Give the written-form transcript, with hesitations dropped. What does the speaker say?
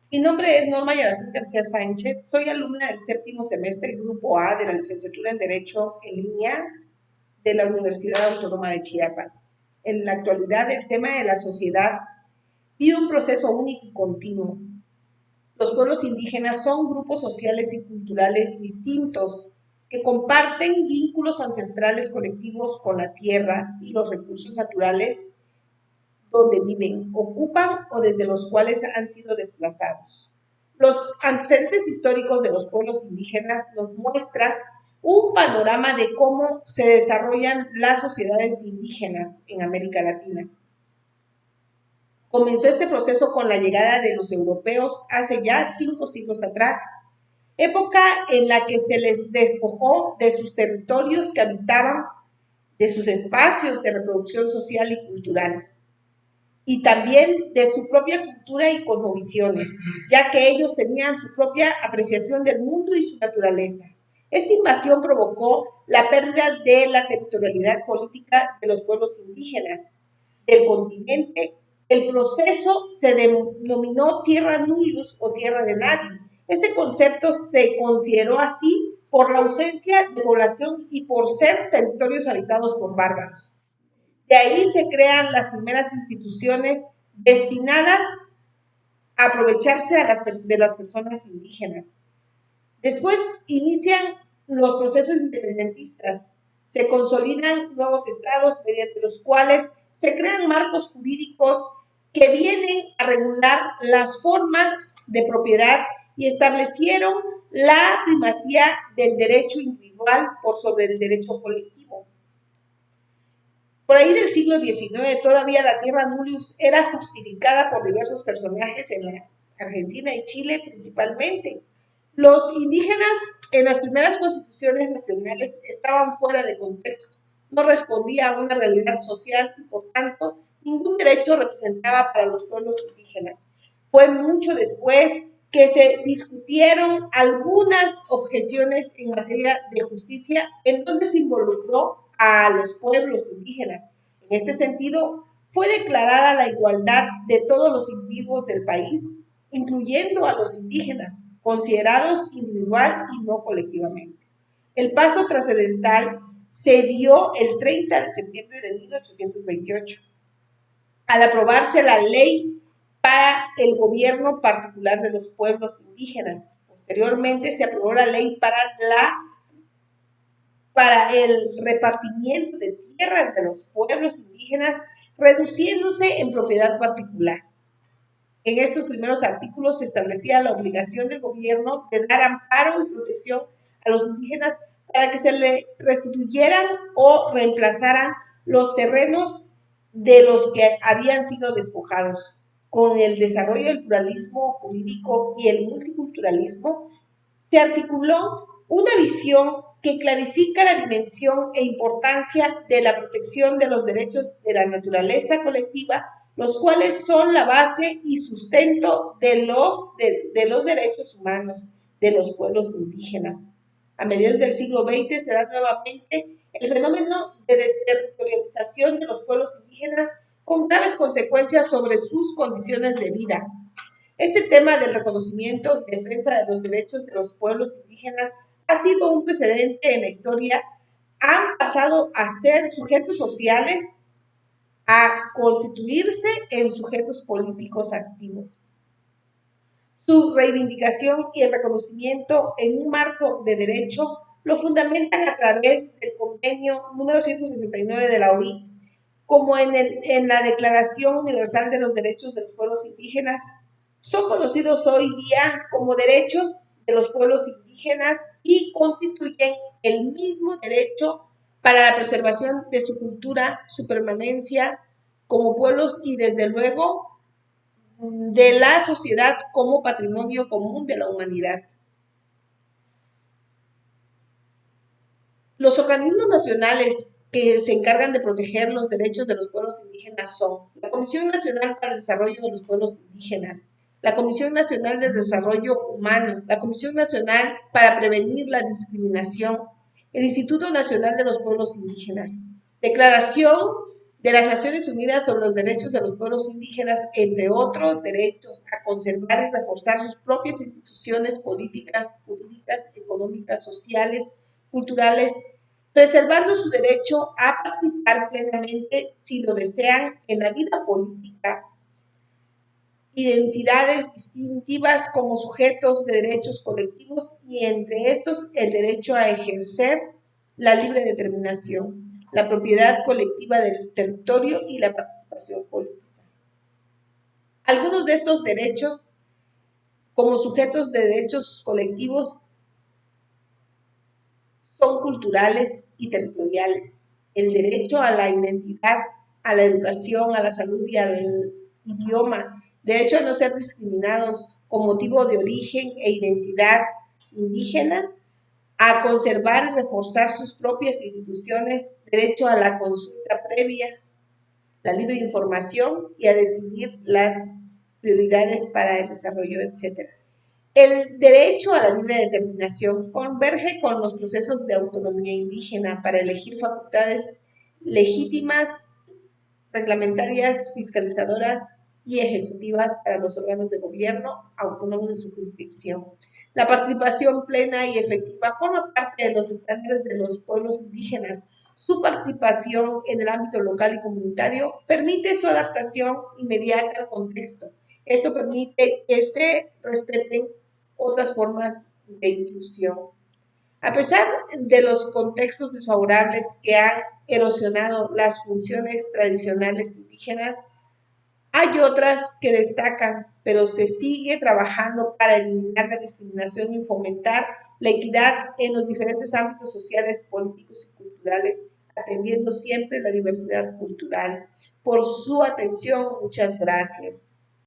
Mi nombre es Norma Yaracén García Sánchez, soy alumna del séptimo semestre, Grupo A de la licenciatura en Derecho en línea de la Universidad Autónoma de Chiapas. En la actualidad, el tema de la sociedad vive un proceso único y continuo. Los pueblos indígenas son grupos sociales y culturales distintos que comparten vínculos ancestrales colectivos con la tierra y los recursos naturales donde viven, ocupan o desde los cuales han sido desplazados. Los antecedentes históricos de los pueblos indígenas nos muestran un panorama de cómo se desarrollan las sociedades indígenas en América Latina. Comenzó este proceso con la llegada de los europeos hace ya 5 siglos atrás, época en la que se les despojó de sus territorios que habitaban, de sus espacios de reproducción social y cultural, y también de su propia cultura y cosmovisiones, ya que ellos tenían su propia apreciación del mundo y su naturaleza. Esta invasión provocó la pérdida de la territorialidad política de los pueblos indígenas del continente. El proceso se denominó Tierra Nullius o Tierra de Nadie. Este concepto se consideró así por la ausencia de población y por ser territorios habitados por bárbaros. De ahí se crean las primeras instituciones destinadas a aprovecharse de las personas indígenas. Después inician los procesos independentistas, se consolidan nuevos estados mediante los cuales se crean marcos jurídicos que vienen a regular las formas de propiedad y establecieron la primacía del derecho individual por sobre el derecho colectivo. Por ahí del siglo XIX, todavía la tierra nullius era justificada por diversos personajes en la Argentina y Chile principalmente. Los indígenas en las primeras constituciones nacionales estaban fuera de contexto, no respondía a una realidad social y por tanto ningún derecho representaba para los pueblos indígenas. Fue mucho después que se discutieron algunas objeciones en materia de justicia en donde se involucró a los pueblos indígenas. En este sentido, fue declarada la igualdad de todos los individuos del país, incluyendo a los indígenas, considerados individual y no colectivamente. El paso trascendental se dio el 30 de septiembre de 1828, al aprobarse la ley para el gobierno particular de los pueblos indígenas. Posteriormente se aprobó la ley para el repartimiento de tierras de los pueblos indígenas, reduciéndose en propiedad particular. En estos primeros artículos se establecía la obligación del gobierno de dar amparo y protección a los indígenas para que se le restituyeran o reemplazaran los terrenos de los que habían sido despojados. Con el desarrollo del pluralismo jurídico y el multiculturalismo, se articuló una visión que clarifica la dimensión e importancia de la protección de los derechos de la naturaleza colectiva, los cuales son la base y sustento de los derechos humanos de los pueblos indígenas. A mediados del siglo XX se da nuevamente el fenómeno de desterritorialización de los pueblos indígenas con graves consecuencias sobre sus condiciones de vida. Este tema del reconocimiento y defensa de los derechos de los pueblos indígenas ha sido un precedente en la historia. Han pasado a ser sujetos sociales, a constituirse en sujetos políticos activos. Su reivindicación y el reconocimiento en un marco de derecho lo fundamentan a través del convenio número 169 de la OIT, como en la Declaración Universal de los Derechos de los Pueblos Indígenas. Son conocidos hoy día como derechos de los pueblos indígenas y constituyen el mismo derecho para la preservación de su cultura, su permanencia como pueblos y desde luego de la sociedad como patrimonio común de la humanidad. Los organismos nacionales que se encargan de proteger los derechos de los pueblos indígenas son la Comisión Nacional para el Desarrollo de los Pueblos Indígenas, la Comisión Nacional de Desarrollo Humano, la Comisión Nacional para Prevenir la Discriminación, el Instituto Nacional de los Pueblos Indígenas. Declaración de las Naciones Unidas sobre los derechos de los pueblos indígenas, entre otros derechos, a conservar y reforzar sus propias instituciones políticas, jurídicas, económicas, sociales, culturales, preservando su derecho a participar plenamente, si lo desean, en la vida política, identidades distintivas como sujetos de derechos colectivos y entre estos el derecho a ejercer la libre determinación, la propiedad colectiva del territorio y la participación política. Algunos de estos derechos, como sujetos de derechos colectivos, son culturales y territoriales. El derecho a la identidad, a la educación, a la salud y al idioma, derecho a no ser discriminados con motivo de origen e identidad indígena, a conservar y reforzar sus propias instituciones, derecho a la consulta previa, la libre información y a decidir las prioridades para el desarrollo, etc. El derecho a la libre determinación converge con los procesos de autonomía indígena para elegir facultades legítimas, reglamentarias, fiscalizadoras y ejecutivas para los órganos de gobierno autónomos de su jurisdicción. La participación plena y efectiva forma parte de los estándares de los pueblos indígenas. Su participación en el ámbito local y comunitario permite su adaptación inmediata al contexto. Esto permite que se respeten otras formas de inclusión. A pesar de los contextos desfavorables que han erosionado las funciones tradicionales indígenas, hay otras que destacan, pero se sigue trabajando para eliminar la discriminación y fomentar la equidad en los diferentes ámbitos sociales, políticos y culturales, atendiendo siempre la diversidad cultural. Por su atención, muchas gracias.